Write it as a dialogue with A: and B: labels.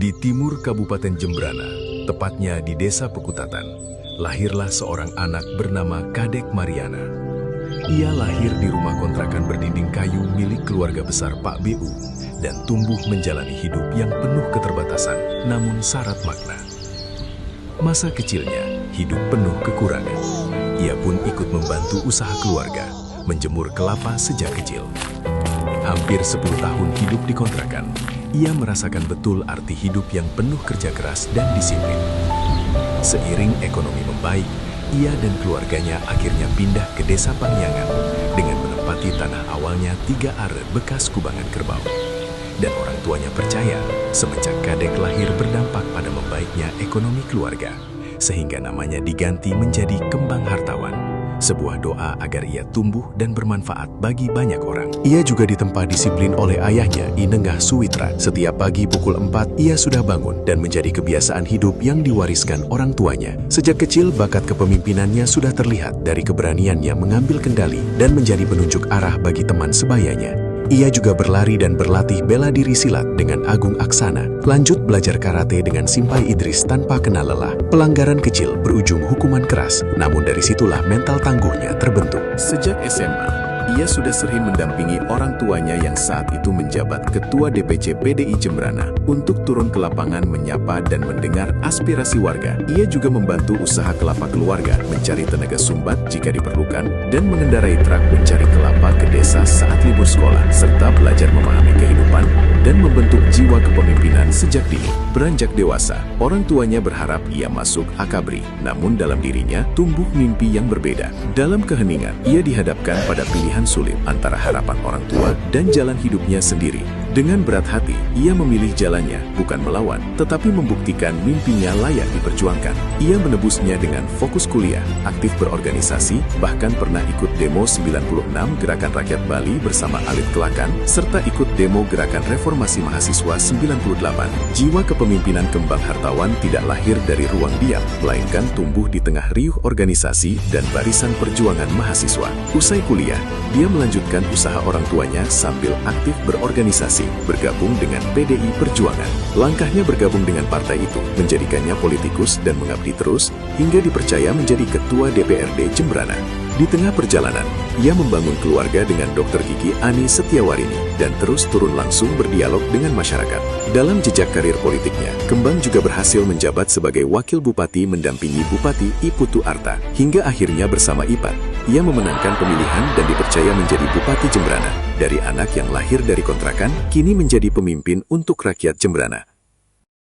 A: Di timur Kabupaten Jembrana, tepatnya di Desa Pekutatan, lahirlah seorang anak bernama Kadek Mariana. Ia lahir di rumah kontrakan berdinding kayu milik keluarga besar Pak BU dan tumbuh menjalani hidup yang penuh keterbatasan namun syarat makna. Masa kecilnya hidup penuh kekurangan. Ia pun ikut membantu usaha keluarga, menjemur kelapa sejak kecil. Hampir 10 tahun hidup di kontrakan, ia merasakan betul arti hidup yang penuh kerja keras dan disiplin. Seiring ekonomi membaik, ia dan keluarganya akhirnya pindah ke Desa Pangyangan dengan menempati tanah awalnya 3 are bekas kubangan kerbau. Dan orang tuanya percaya, semenjak Kadek lahir berdampak pada membaiknya ekonomi keluarga, sehingga namanya diganti menjadi Kembang Hartawan. Sebuah doa agar ia tumbuh dan bermanfaat bagi banyak orang. Ia juga ditempa disiplin oleh ayahnya, Inengah Suwitra. Setiap pagi pukul 4, ia sudah bangun dan menjadi kebiasaan hidup yang diwariskan orang tuanya. Sejak kecil, bakat kepemimpinannya sudah terlihat dari keberaniannya mengambil kendali dan menjadi penunjuk arah bagi teman sebayanya. Ia juga berlari dan berlatih bela diri silat dengan Agung Aksana. Lanjut belajar karate dengan Simpai Idris tanpa kenal lelah. Pelanggaran kecil berujung hukuman keras, namun dari situlah mental tangguhnya terbentuk. Sejak SMA, ia sudah sering mendampingi orang tuanya yang saat itu menjabat Ketua DPC PDI Jembrana untuk turun ke lapangan menyapa dan mendengar aspirasi warga. Ia juga membantu usaha kelapa keluarga, mencari tenaga sumbat jika diperlukan, dan mengendarai truk mencari kelapa ke desa saat libur sekolah, serta belajar memahami kehidupan dan membentuk jiwa kepemimpinan sejak dini. Beranjak dewasa, orang tuanya berharap ia masuk akabri, namun dalam dirinya tumbuh mimpi yang berbeda. Dalam keheningan, ia dihadapkan pada pilihan sulit antara harapan orang tua dan jalan hidupnya sendiri. Dengan berat hati, ia memilih jalannya, bukan melawan, tetapi membuktikan mimpinya layak diperjuangkan. Ia menebusnya dengan fokus kuliah, aktif berorganisasi, bahkan pernah ikut demo 96 Gerakan Rakyat Bali bersama Alit Kelakan, serta ikut demo Gerakan Reformasi Mahasiswa 98. Jiwa kepemimpinan Kembang Hartawan tidak lahir dari ruang diam, melainkan tumbuh di tengah riuh organisasi dan barisan perjuangan mahasiswa. Usai kuliah, dia melanjutkan usaha orang tuanya sambil aktif berorganisasi, bergabung dengan PDI Perjuangan. Langkahnya bergabung dengan partai itu menjadikannya politikus dan mengabdi terus hingga dipercaya menjadi Ketua DPRD Jembrana. Di tengah perjalanan, ia membangun keluarga dengan Dr. Gigi Ani Setiawarini dan terus turun langsung berdialog dengan masyarakat. Dalam jejak karir politiknya, Kembang juga berhasil menjabat sebagai Wakil Bupati mendampingi Bupati I Putu Arta, hingga akhirnya bersama Ipat, ia memenangkan pemilihan dan dipercaya menjadi Bupati Jembrana. Dari anak yang lahir dari kontrakan, kini menjadi pemimpin untuk rakyat Jembrana.